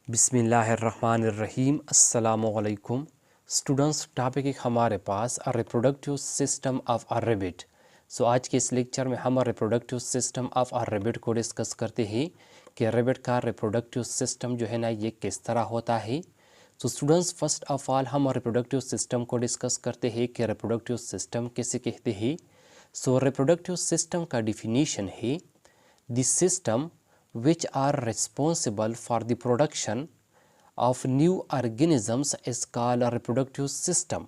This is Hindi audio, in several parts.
बिस्मिल्लाहिर्रहमानिर्रहीम अस्सलामुअलैकुम स्टूडेंट्स। टॉपिक एक हमारे पास reproductive system of a rabbit. आज के इस लेक्चर में हम reproductive system of a rabbit को डिस्कस करते हैं कि रैबिट का रिप्रोडक्टिव सिस्टम जो है ना ये किस तरह होता है। स्टूडेंट्स, फर्स्ट ऑफ ऑल हम रिप्रोडक्टिव सिस्टम को डिस्कस करते हैं कि रिप्रोडक्टिव सिस्टम किसे कहते हैं। रिप्रोडक्टिव सिस्टम का डिफिनीशन है the system which are responsible for the production of new organisms is called a reproductive system।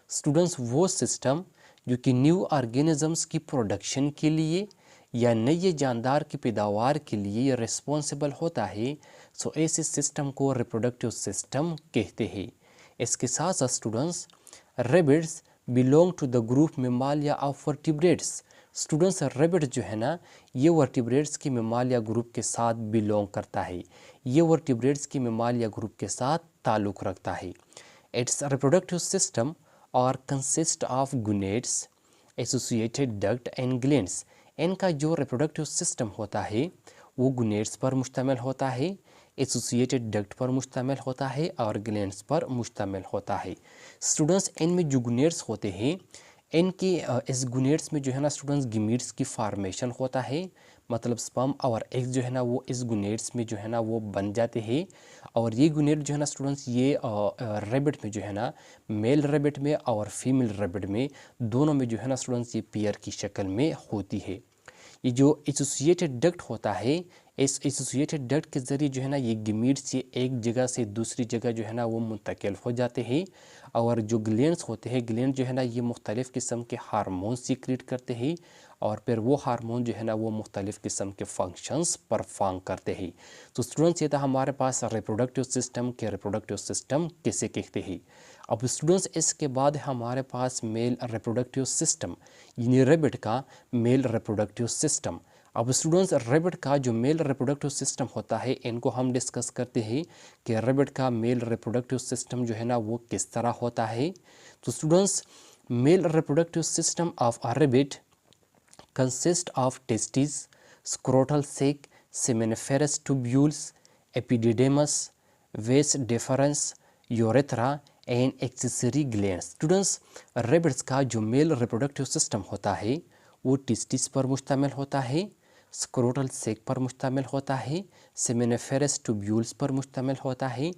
Students, वो सिस्टम जो कि न्यू ऑर्गेनिजम्स की प्रोडक्शन के लिए या नए जानदार की पैदावार के लिए रिस्पॉन्सिबल होता है, ऐसे सिस्टम को रिप्रोडक्टिव सिस्टम कहते हैं। इसके साथ साथ students, rabbits belong to the group mammalia of vertebrates. Students, rabbit जो है ना ये वर्टिब्रेट्स की मेमालिया ग्रुप के साथ बिलोंग करता है, ये वर्टिब्रेट्स की मेमालिया ग्रुप के साथ ताल्लुक़ रखता है। इट्स रिप्रोडक्टिव सिस्टम और consist of gonads, associated duct and glands. इनका जो रिप्रोडक्टिव सिस्टम होता है वो गुनेट्स पर मुश्तमिल होता है, एसोसिएटेड डक्ट पर मुश्तमिल होता है और ग्लैंड्स पर मुश्तमिल होता है। स्टूडेंट्स, इनमें जो गुनेट्स होते हैं इनकी इस गुनेट्स में जो है ना स्टूडेंट्स गीमीट्स की फार्मेशन होता है, मतलब स्पर्म और एग्स जो है ना वो इस गुनेट्स में जो है ना वो बन जाते हैं। और ये गुनेट जो है ना स्टूडेंट्स ये रेबिट में जो है ना मेल रेबिट में और फीमेल रेबिट में दोनों में जो है ना स्टूडेंट्स ये पेयर की शक्ल में होती है। ये जो एसोसिएटेड डक्ट होता है, इस एसोसिएटेड डक्ट के ज़रिए जो है ना ये गीमीट्स ये एक जगह से दूसरी जगह जो है ना वो मुंतकिल हो जाते हैं। और जो ग्लैंड्स होते हैं, ग्लैंड जो है ना ये मुख्तलिफ़ किस्म के हार्मोन सीक्रेट करते हैं और फिर वो हार्मोन जो है ना वो मुख्तलिफ़ किस्म के फंक्शंस परफॉर्म करते हैं। स्टूडेंट्स, ये था हमारे पास रिप्रोडक्टिव सिस्टम के रिप्रोडक्टिव सिस्टम किसे कहते हैं। अब स्टूडेंट्स, इसके बाद हमारे पास मेल रिप्रोडक्टिव सिस्टम यानी रेबिट का मेल रिप्रोडक्टिव सिस्टम। अब स्टूडेंट्स, रेबिट का जो मेल रिप्रोडक्टिव सिस्टम होता है इनको हम डिस्कस करते हैं कि रेबिट का मेल रिप्रोडक्टिव सिस्टम जो है ना वो किस तरह होता है। तो students, male reproductive system of a rabbit consist of testis, scrotal sac, seminiferous tubules, epididymis, vas deferens, urethra and accessory glands. Students, rabbits का जो मेल रिप्रोडक्टिव सिस्टम होता है वो टेस्टिस पर मुश्तमिल होता है, स्क्रोटल सेक पर मुश्तमिल होता है, सेमेनिफेरस ट्यूब्यूल्स पर मुश्तमिल होता है,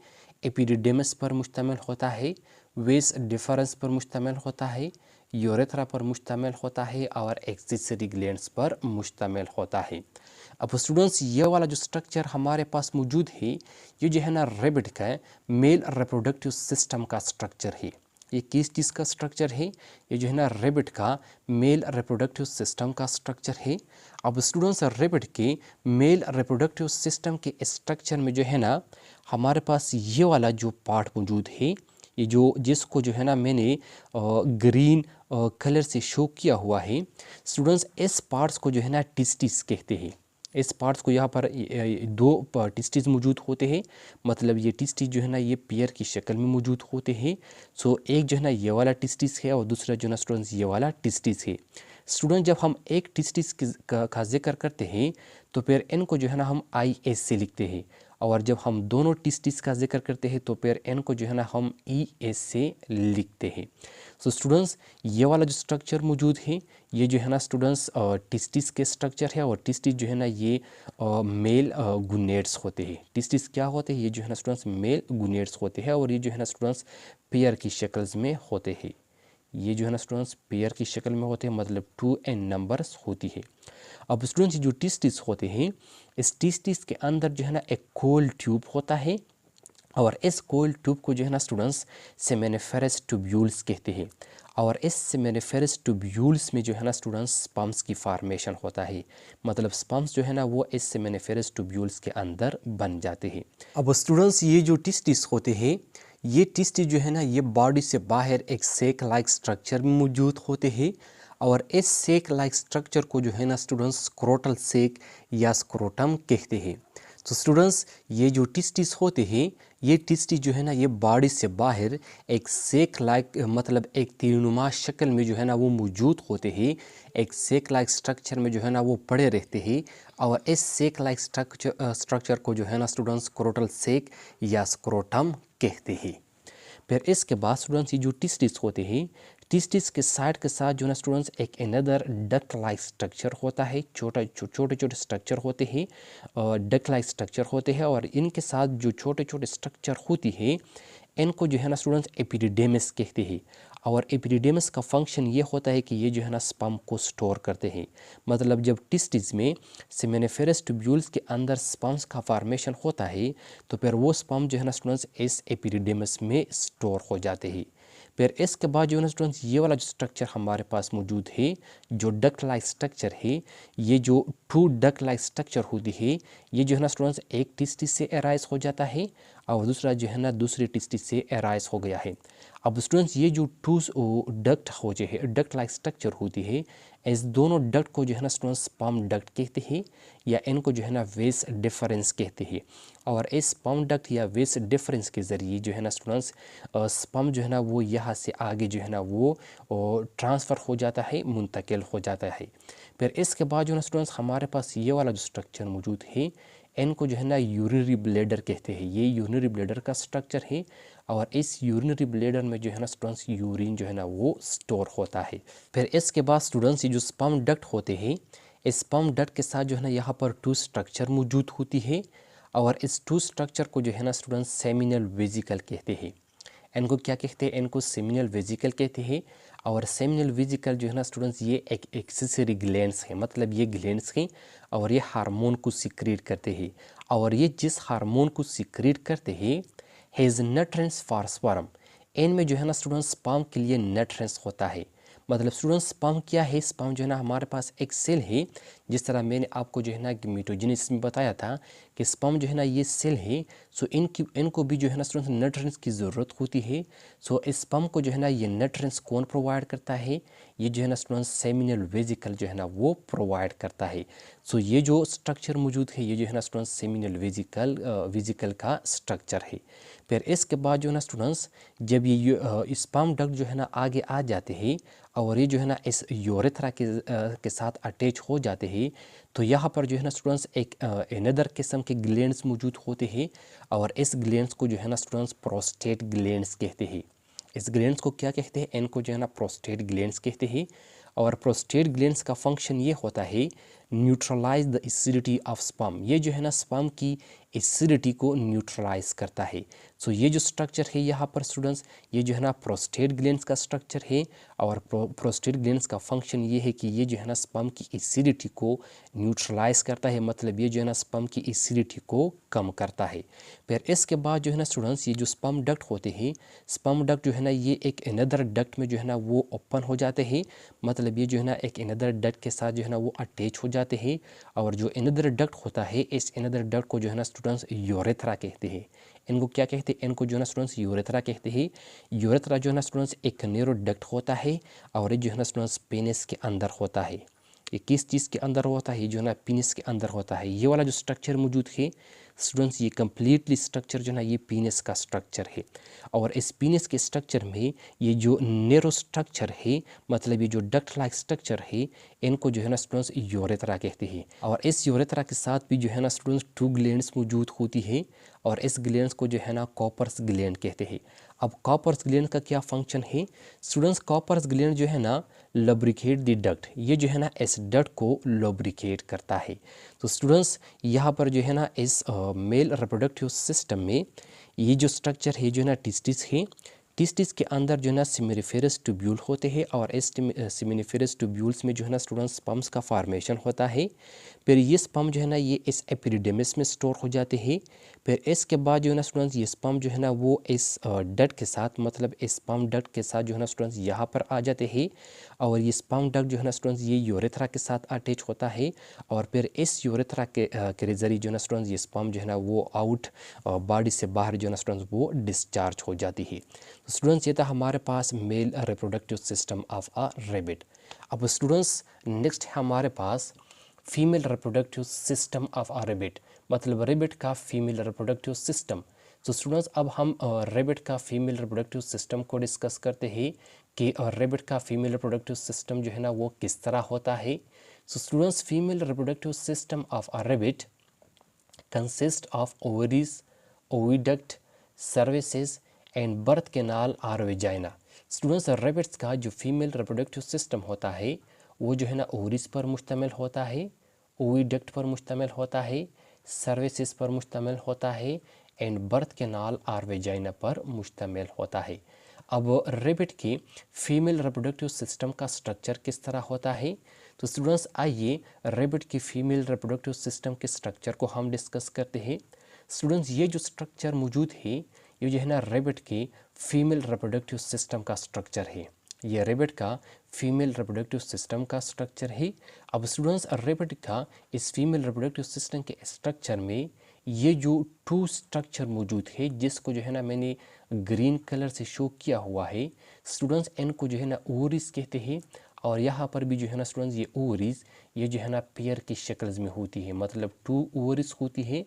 एपिडिडेमस पर मुश्तमिल होता है, वेस डिफरेंस पर मुश्तमिल होता है, यूरेथ्रा पर मुश्तमिल होता है और एक्सेसरी ग्लैंड्स पर मुश्तमिल होता है। अब स्टूडेंट्स, ये वाला जो स्ट्रक्चर हमारे पास मौजूद है ये जो है ना रेबिट का मेल रिप्रोडक्टिव सिस्टम का स्ट्रक्चर है। ये किस चीज़ का स्ट्रक्चर है? ये जो है ना रेबिट का मेल रिप्रोडक्टिव सिस्टम का स्ट्रक्चर है। अब स्टूडेंट्स, रेबिट के मेल रिप्रोडक्टिव सिस्टम के स्ट्रक्चर में जो है ना हमारे पास ये वाला जो पार्ट मौजूद है, ये जो जिसको जो है ना मैंने ग्रीन कलर से शो किया हुआ है। स्टूडेंट्स, इस पार्ट्स को जो है ना टिस्टिस कहते हैं। इस पार्ट्स को यहाँ पर दो टिस्टिस मौजूद होते हैं, मतलब ये टिस्टिस जो है ना ये पेयर की शक्ल में मौजूद होते हैं। एक जो है ना ये वाला टिस्टिस है और दूसरा जो है ना स्टूडेंट्स ये वाला टिस्टिस है। स्टूडेंट, जब हम एक टिस्टिस का जिक्र करते हैं तो फिर इनको जो है ना हम IS से लिखते हैं, और जब हम दोनों टिस्टिस का जिक्र करते हैं तो फिर इनको जो है ना हम ES से लिखते हैं। स्टूडेंट्स, ये वाला जो स्ट्रक्चर मौजूद है ये जो है ना स्टूडेंट्स टिस्टिस के स्ट्रक्चर है, और टिस्टिस जो है ना ये मेल गुनेट्स होते हैं। टिस्टिस क्या होते हैं? ये जो है ना स्टूडेंट्स मेल गुनेट्स होते हैं और ये जो है ना स्टूडेंट्स पेयर की शक्ल्स में होते हैं। ये जो है ना स्टूडेंट्स पेयर की शक्ल में होते हैं, मतलब 2 एन नंबर्स होती है। अब स्टूडेंट्स, जो टिस्टिस होते हैं इस टिस्टिस के अंदर जो है ना एक कोल्ड ट्यूब होता है, और इस कोल्ड ट्यूब को जो है ना स्टूडेंट्स सेमेनिफेरस ट्यूब्यूल्स कहते हैं। और इस सेमेनिफेरस ट्यूब्यूल्स में जो है ना स्टूडेंट्स स्पर्म्स की फार्मेशन होता है, मतलब स्पर्म्स जो है ना वो इस सेमेनिफेरस ट्यूब्यूल्स के अंदर बन जाते हैं। अब स्टूडेंट्स, ये जो टिस्टिस होते हैं ये टिस्टिस जो है ना ये बॉडी से बाहर एक सेक लाइक स्ट्रक्चर में मौजूद होते हैं, और इस सेक लाइक स्ट्रक्चर को जो है ना स्टूडेंट्स स्क्रोटल सेक या स्क्रोटम कहते हैं। तो स्टूडेंट्स ये जो टिस्टिस होते हैं, ये टिस्टिस जो है ना ये बॉडी से बाहर एक सेक लाइक मतलब एक तीरनुमा शक्ल में जो है ना वो मौजूद होते हैं, एक सेक लाइक स्ट्रक्चर में जो है ना वो पड़े रहते हैं। और इस सेक लाइक स्ट्रक्चर को जो है ना स्टूडेंट्स स्क्रोटल सेक या स्क्रोटम कहते हैं। फिर इसके बाद स्टूडेंट्स ये जो टिस्टिस होते हैं, टिस्टिस के साइड के साथ जो है ना स्टूडेंट्स एक अनदर डक्ट लाइक स्ट्रक्चर होता है, छोटे छोटे स्ट्रक्चर होते हैं, डक्ट लाइक स्ट्रक्चर होते हैं। और इनके साथ जो छोटे छोटे स्ट्रक्चर होती है इनको जो है ना स्टूडेंट्स एपिडिडेमिस कहते हैं। और एपिडिडेमिस का फंक्शन ये होता है कि ये जो है ना स्पर्म को स्टोर करते हैं। मतलब जब टिस्टिस में सेमिनिफेरस ट्यूब्यूल्स के अंदर स्पर्म्स का फॉर्मेशन होता है तो फिर वो स्पर्म जो है ना स्टूडेंट्स इस एपिडिडेमिस में स्टोर हो जाते हैं। फिर इसके बाद जो है ना स्टूडेंट्स ये वाला जो स्ट्रक्चर हमारे पास मौजूद है, जो डक्ट लाइक स्ट्रक्चर है, ये जो टू डक्ट लाइक स्ट्रक्चर होती है, ये जो है ना स्टूडेंट्स एक टिस्टिस से अराइज हो जाता है और दूसरा जो है ना दूसरी टिस्टिस से अराइज हो गया है। अब स्टूडेंट्स ये जो टू डक्ट हो जो है डक्ट लाइक स्ट्रक्चर होती है, इस दोनों डक्ट को जो है ना स्टूडेंट्स स्पर्म डक्ट कहते हैं या इनको जो है ना वेस डिफरेंस कहते हैं। और इस स्पर्म डक्ट या वेस डिफरेंस के ज़रिए जो है ना स्टूडेंट्स स्पर्म जो है ना वो यहाँ से आगे जो है ना वो ट्रांसफ़र हो जाता है, मुंतकिल हो जाता है। फिर इसके बाद जो है ना स्टूडेंट्स हमारे पास ये वाला जो स्ट्रक्चर मौजूद है इनको जो है ना यूरिनरी ब्लैडर कहते हैं। ये यूरिनरी ब्लैडर का स्ट्रक्चर है और इस यूरिनरी ब्लैडर में जो है ना स्टूडेंट्स यूरिन जो है ना वो स्टोर होता है। फिर इसके बाद स्टूडेंट्स ये जो स्पर्म डक्ट होते हैं, इस स्पर्म डक्ट के साथ जो है ना यहाँ पर टू स्ट्रक्चर मौजूद होती है और इस टू स्ट्रक्चर को जो है ना स्टूडेंट्स सेमिनल वेजिकल कहते हैं। इनको क्या कहते हैं? इनको सेमिनल वेजिकल कहते हैं। और सेमिनल वेजिकल जो है ना स्टूडेंट्स ये एक एक्सेसरी ग्लैंड्स है, मतलब ये ग्लैंड्स हैं और ये हार्मोन को सिक्रेट करते हैं। और ये जिस हार्मोन को सिक्रेट करते हैं हैज़ नट्रेंस फॉर स्पर्म, इनमें जो है ना स्टूडेंट्स स्पर्म के लिए नट्रेंस होता है। मतलब स्टूडेंट्स स्पर्म क्या है? स्पर्म जो है ना हमारे पास एक सेल है, जिस तरह मैंने आपको जो है ना मिटोजेनेसिस में बताया था कि स्पर्म जो है ना ये सेल है। सो इनको भी जो है ना स्टूडेंट्स नट्रेंस की ज़रूरत होती है। सो इस स्पर्म को जो है ना ये नट्रेंस कौन प्रोवाइड करता है? ये जो है ना स्टूडेंट्स सेमिनल वेजिकल जो है ना वो प्रोवाइड करता है। सो ये जो स्ट्रक्चर मौजूद है ये जो है ना स्टूडेंट्स सेमिनल वेजिकल का स्ट्रक्चर है। फिर इसके बाद जो है ना स्टूडेंट्स जब ये स्पर्म डक्ट जो है ना आगे आ जाते हैं और ये जो है ना इस यूरेथ्रा के साथ अटैच हो जाते हैं तो यहाँ पर जो है ना स्टूडेंट्स एक अनदर किस्म के ग्लैंड्स मौजूद होते हैं और इस ग्लैंड्स को जो है ना स्टूडेंट्स प्रोस्टेट ग्लैंड्स कहते हैं। इस ग्लैंड्स को क्या कहते हैं? इनको जो है ना प्रोस्टेट ग्लैंड्स कहते हैं। और प्रोस्टेट ग्लैंड्स का फंक्शन ये होता है neutralize the acidity of sperm. ये जो है ना स्पर्म की एसिडिटी को न्यूट्रलाइज करता है। सो ये जो स्ट्रक्चर है यहाँ पर स्टूडेंट्स ये जो है ना प्रोस्टेट ग्लैंड्स का स्ट्रक्चर है। और प्रोस्टेट ग्लैंड्स का फंक्शन ये है कि ये जो है ना स्पर्म की एसिडिटी को न्यूट्रलाइज करता है, मतलब ये जो है ना स्पर्म की एसिडिटी को कम करता है। फिर इसके बाद जो है ना स्टूडेंट्स ये जो स्पर्म डक्ट होते हैं, स्पर्म डक्ट जो है ना ये एक अनदर डक्ट में जो है ना वो ओपन हो जाते हैं, मतलब ये जो है ना एक अनदर डक्ट के साथ जो है ना वो अटैच हो जाते हैं। और जो अनदर डक्ट होता है इस अनदर डक्ट को जो है ना स्टूडेंट्स यूरेथ्रा कहते हैं। इनको क्या कहते हैं? इनको जो है ना स्टूडेंट्स यूरेथ्रा कहते हैं। यूरेथ्रा जो है ना स्टूडेंट्स एक नैरो डक्ट होता है और ये जो है ना स्टूडेंट्स पेनिस के अंदर होता है। ये किस चीज़ के अंदर होता है? ये जो है ना पीनिस के अंदर होता है। ये वाला जो स्ट्रक्चर मौजूद है स्टूडेंट्स ये कम्प्लीटली स्ट्रक्चर जो है ना ये पीनिस का स्ट्रक्चर है। और इस पीनिस के स्ट्रक्चर में ये जो नैरो स्ट्रक्चर है, मतलब ये जो डक्ट लाइक स्ट्रक्चर है, इनको जो है ना स्टूडेंट्स यूरेथ्रा कहते हैं। और इस यूरेथ्रा के साथ भी जो है ना स्टूडेंट्स टू ग्लैंड्स मौजूद होती है और इस ग्लैंड्स को जो है ना कॉपर्स ग्लैंड कहते हैं। अब कॉपर्स ग्लैंड का क्या फंक्शन है स्टूडेंट्स? कॉपर्स ग्लैंड जो है ना लुब्रिकेट द डक्ट, ये जो है ना इस डक्ट को लुब्रिकेट करता है। तो स्टूडेंट्स यहाँ पर जो है ना इस मेल रिप्रोडक्टिव सिस्टम में ये जो स्ट्रक्चर है जो है ना टिस्टिस है। टिस्टिस के अंदर जो है ना सेमिनिफेरस ट्यूब्यूल होते हैं और इस सेमिनिफेरस ट्यूब्यूल्स में जो है ना स्टूडेंट्स स्पर्म्स का फॉर्मेशन होता है। फिर ये स्पर्म जो है ना ये इस एपिडिडेमिस में स्टोर हो जाते हैं। फिर इसके बाद जो है ना स्टूडेंट्स ये स्पर्म जो है ना वो इस डक्ट के साथ, मतलब इस स्पर्म डक्ट के साथ जो है ना स्टूडेंट्स यहाँ पर आ जाते हैं। और ये स्पर्म डक्ट जो है ना स्टूडेंट्स ये यूरेथ्रा के साथ अटैच होता है और फिर इस यूरेथ्रा के जरिए जो है ना स्टूडेंट्स ये स्पर्म जो है ना वो आउट बॉडी से बाहर जो है ना स्टूडेंट्स वो डिस्चार्ज हो जाती है। तो स्टूडेंट्स ये था हमारे पास male reproductive system of a rabbit. अब स्टूडेंट्स नेक्स्ट है हमारे पास female reproductive system of a rabbit, मतलब रेबिट का फीमेल रिप्रोडक्टिव सिस्टम। तो स्टूडेंट्स अब हम रेबिट का फीमेल रिप्रोडक्टिव सिस्टम को डिस्कस करते हैं कि रेबिट का फीमेल रिप्रोडक्टिव सिस्टम जो है ना वो किस तरह होता है। So students, female reproductive system of a rabbit consist of ovaries, oviduct, services and birth canal और वेजाइना। स्टूडेंट्स, रेबिट्स का जो फीमेल रिप्रोडक्टिव सिस्टम होता है वो जो है ना ओवरीज पर मुश्तमिल होता है, ओविडक्ट पर मुश्तमिल होता है, सर्विसेज पर मुश्तमिल होता है एंड बर्थ कैनाल और वेजाइना पर मुश्तमिल होता है। अब रेबिट की फीमेल रिप्रोडक्टिव सिस्टम का स्ट्रक्चर किस तरह होता है, तो स्टूडेंट्स आइए रेबिट की फीमेल रिप्रोडक्टिव सिस्टम के स्ट्रक्चर को हम डिस्कस करते हैं। स्टूडेंट्स, ये जो स्ट्रक्चर मौजूद है ये जो है ना रेबिट की फीमेल रिप्रोडक्टिव सिस्टम का स्ट्रक्चर है। ये रेबिट का फीमेल रिप्रोडक्टिव सिस्टम का स्ट्रक्चर है। अब स्टूडेंट्स, रेबिट का इस फीमेल रिप्रोडक्टिव सिस्टम के स्ट्रक्चर में ये जो टू स्ट्रक्चर मौजूद है जिसको जो है ना मैंने ग्रीन कलर से शो किया हुआ है, स्टूडेंट्स इनको जो है ना ओवरीज कहते हैं। और यहाँ पर भी जो है ना स्टूडेंट्स ये ओवरीज ये जो है ना पेयर की शक्ल में होती है, मतलब टू ओवरीज होती है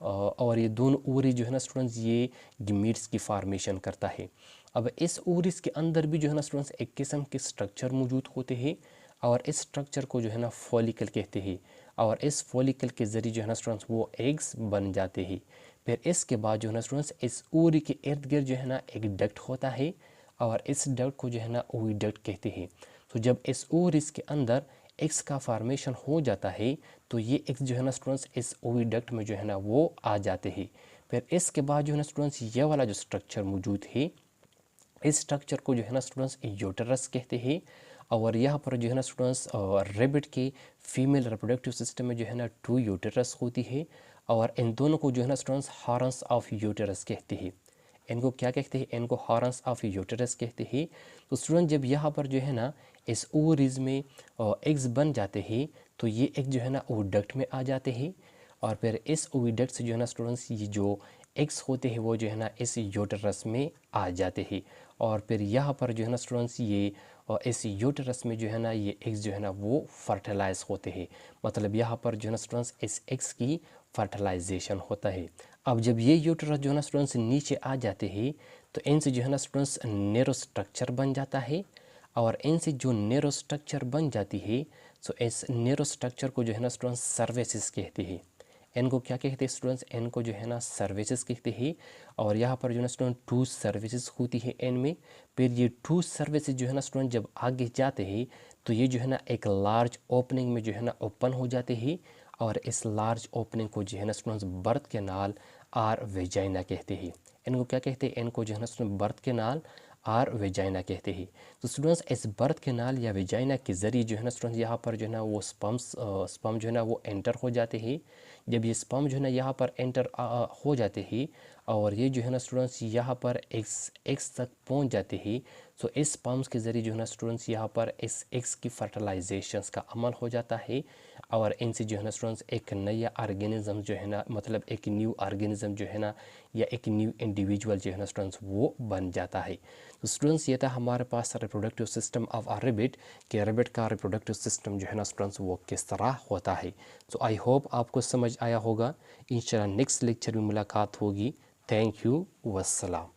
और ये दोनों ओवरीज जो है ना स्टूडेंट्स ये गमीट्स की फार्मेशन करता है। अब इस ओवरीज के अंदर भी जो है ना स्टूडेंट्स एक किस्म के स्ट्रक्चर मौजूद होते हैं और इस स्ट्रक्चर को जो है ना फॉलिकल कहते हैं। और इस फॉलिकल के ज़रिए जो है ना स्टूडेंट्स वो एग्स बन जाते हैं। फिर इसके बाद जो है ना स्टूडेंट्स इस ओवरी के इर्द गिर्द जो है ना एक डक्ट होता है और इस डक्ट को जो है ना ओविडक्ट कहते हैं। तो जब इस ओवरीज के अंदर एग्स का फार्मेशन हो जाता है तो ये एग्स जो है ना स्टूडेंट्स इस ओविडक्ट में जो है ना वो आ जाते हैं। फिर इसके बाद जो है ना स्टूडेंट्स ये वाला जो स्ट्रक्चर मौजूद है इस स्ट्रक्चर को जो है ना स्टूडेंट्स यूटेरस कहते हैं। और यहाँ पर जो है ना स्टूडेंट्स रेबिट के फीमेल रिप्रोडक्टिव सिस्टम में जो है ना टू यूटेरस होती है और इन दोनों को जो है ना स्टूडेंट्स हॉर्न्स ऑफ यूटेरस कहते हैं। इनको क्या कहते हैं, इनको हॉर्न्स ऑफ यूटेरस कहते हैं। तो स्टूडेंट जब यहाँ पर जो है ना इस ओवरीज में एग्स बन जाते हैं तो ये एग जो है ना ओविडक्ट में आ जाते हैं और फिर इस ओविडक्ट से जो है ना स्टूडेंट्स ये जो एग्स होते हैं वो जो है ना इस यूटेरस में आ जाते हैं और फिर यहाँ पर जो है ना स्टूडेंट्स ये इस यूटेरस में जो है ना ये एग्स जो है ना वो फर्टिलाइज होते हैं। मतलब यहाँ पर जो है ना स्टूडेंट्स इस एग्स की फर्टिलाइजेशन होता है। अब जब ये यूटेरस जो है ना स्टूडेंट्स नीचे आ जाते हैं तो इनसे जो है ना स्टूडेंट्स नेरो स्ट्रक्चर बन जाता है और इनसे जो नेरो स्ट्रक्चर बन जाती है सो इस नेरो स्ट्रक्चर को जो है ना स्टूडेंट्स सर्विसेज कहते हैं। इनको क्या कहते हैं स्टूडेंट्स, इनको जो है ना सर्विसेज कहते हैं। और यहाँ पर जो है ना स्टूडेंट टू सर्विसेज होती है इनमें। फिर ये टू सर्विसेज जो है ना स्टूडेंट जब आगे जाते हैं तो ये जो है ना एक लार्ज ओपनिंग में जो है ना ओपन हो जाते हैं और इस लार्ज ओपनिंग को जो है ना स्टूडेंट्स बर्थ कैनाल और वेजाइना कहते हैं। इनको क्या कहते हैं, इनको जो है ना स्टूडेंट बर्थ कैनाल और वेजाइना कहते हैं। तो स्टूडेंट्स इस बर्थ कैनाल या वेजाइना के ज़रिए जो है ना स्टूडेंट्स यहाँ पर जो है ना वो स्पर्म जो है ना वो एंटर हो जाते हैं। जब ये स्पर्म जो है ना यहाँ पर एंटर हो जाते हैं और ये जो है ना स्टूडेंट्स यहाँ पर एक्स तक पहुँच जाते हैं तो इस स्पर्म्स के ज़रिए जो है ना स्टूडेंट्स यहाँ पर इस एग्स की फर्टिलाइजेशंस का अमल हो जाता है और इनसे जो है ना स्टूडेंट्स एक नया ऑर्गेनिज्म जो है ना मतलब एक न्यू ऑर्गेनिज्म जो है ना या एक न्यू इंडिविजुअल जो है ना स्टूडेंट्स वो बन जाता है। तो स्टूडेंट्स ये था हमारे पास reproductive system of a rabbit कि रेबिट का रिप्रोडक्टिव सिस्टम जो है ना स्टूडेंट्स वो किस तरह होता है। तो आई होप आपको समझ आया होगा। इंशाल्लाह नेक्स्ट लेक्चर में मुलाकात होगी। Thank you, वस्सलाम।